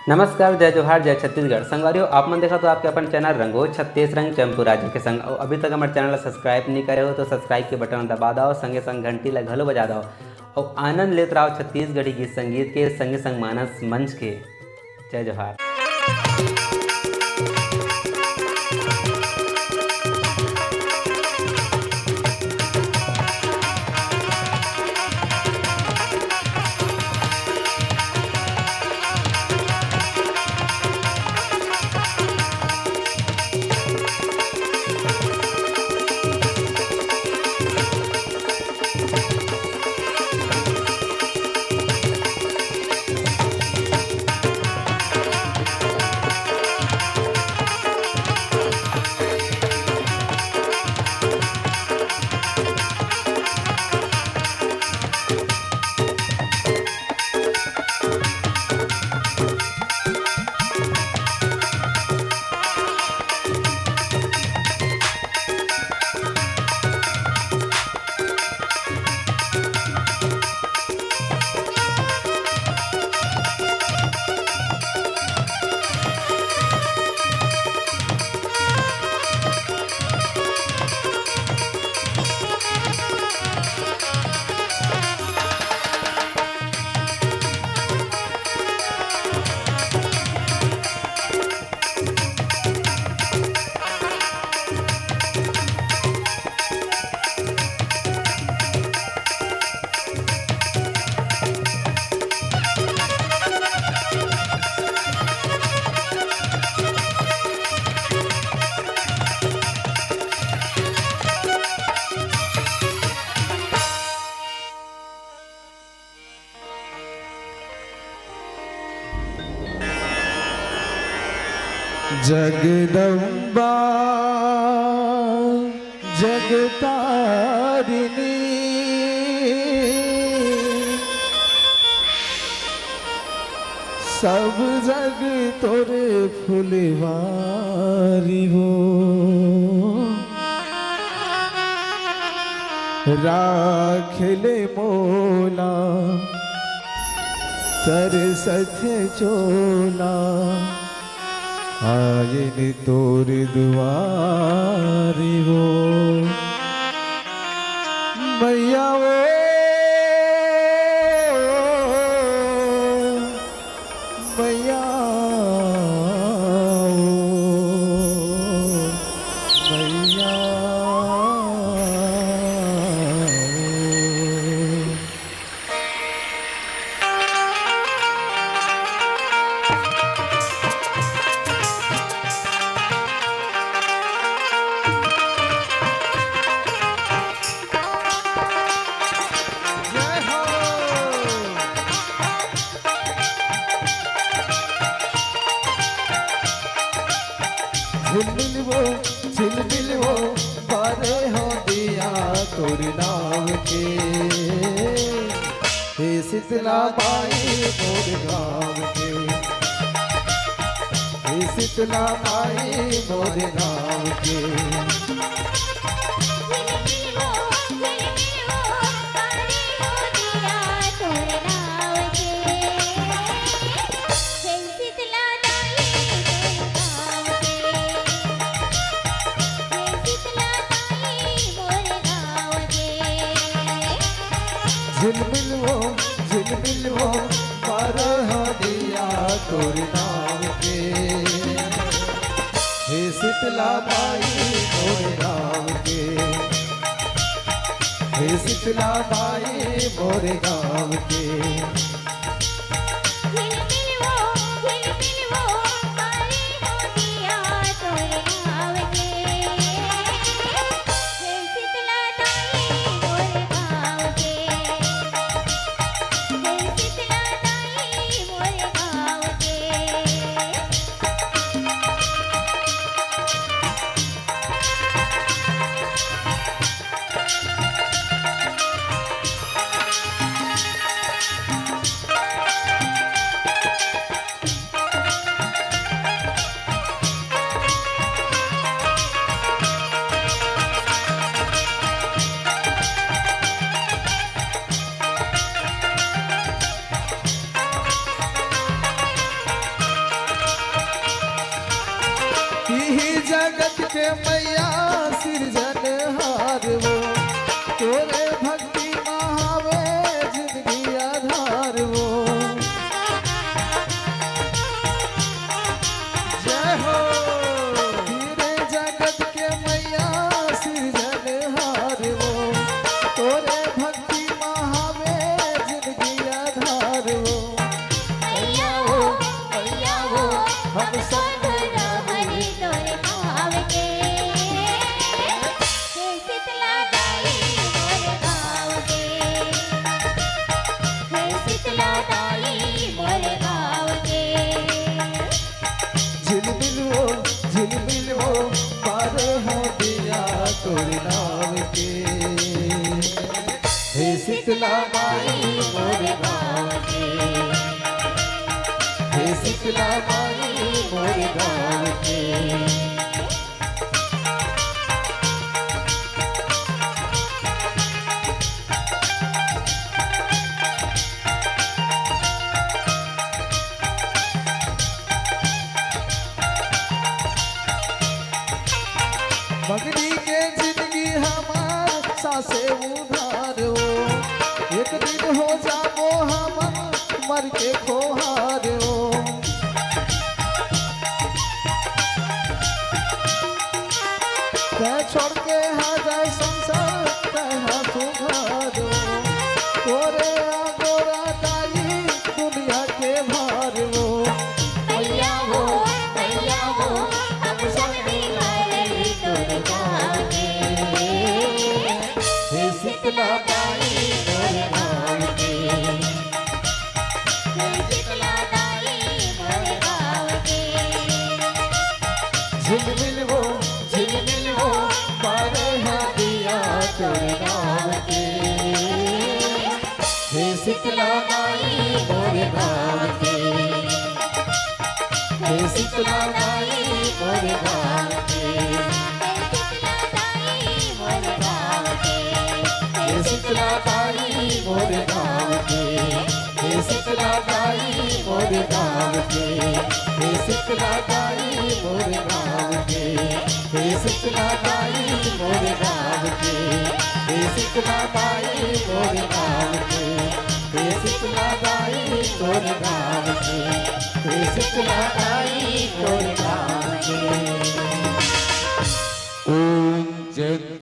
नमस्कार, जय जोहार, जय छत्तीसगढ़। संगवारियों, आप मन देखा तो आपके अपन चैनल रंगोज छत्तीस रंग चंपू राज्य के संग और अभी तक हमारे चैनल ला सब्सक्राइब नहीं करे हो तो सब्सक्राइब के बटन दबा दो, संगे संग घंटी ला घलो बजा दो और आनंद लेत रहो छत्तीसगढ़ी गीत संगीत के संगे संग मानस मंच के। जय जोहार। जगदम्बा जगतारिणी सब जग तोरे फुलवारी हो राखले मोला तर सत्य चोला आयन तोर दुआरी हो मैया वो मैया मैया झिलमिल वो बारे हो दिया तोर नाम के हे शीतला माई मोर गाँव के हे शीतला माई मोर गाँव के झिलमिल वो बारे हो दिया तोर नाम के हे शीतला माई मोर गाँव के हे शीतला माई मोर गाँव के के मैया सिरजनहार वो, तोरे भक्ति महावे जिंदगी आधार वो। जय हो हीरे जगत के मैया सिरजनहार वो, तोरे भक्ति महावे जिंदगी आधार वो। मैया हो हम सब हरि तोरे भाव के, हे शीतला दाई मोरे गाँव के, हे शीतला दाई मोरे गाँव के। झिलमिल वो पार हो दिया तोरे नाम के। हे शीतला माई मोरे गाँव के, हे शीतला माई मोरे गाँव के। मगनी के जिंदगी हमार सासे उधार हो, एक दिन हो जाबो हम मर के खोहार हो। तै छोड़ के हाँ जाए संसार तहाँ सुधार हो, तोरे आगोरा दाई दुनिया के भार हो। मैया हो हम सब हरि तोरे गाँव के, हे शीतला माई मोरे गाँव के। हे शीतला दाई मोरे गाँव के। झिलमिल वो पार है दिया तोरे गाँव के। हे शीतला माई मोरे गाँव के, हे शीतला माई मोरे गाँव के। हे शीतला माई मोरे गाँव के, हे शीतला माई मोरे गाँव के। हे शीतला माई मोरे गाँव के, हे शीतला माई मोरे गाँव के। हे शीतला माई मोरे गाँव के, हे शीतला माई मोरे गाँव के। हे शीतला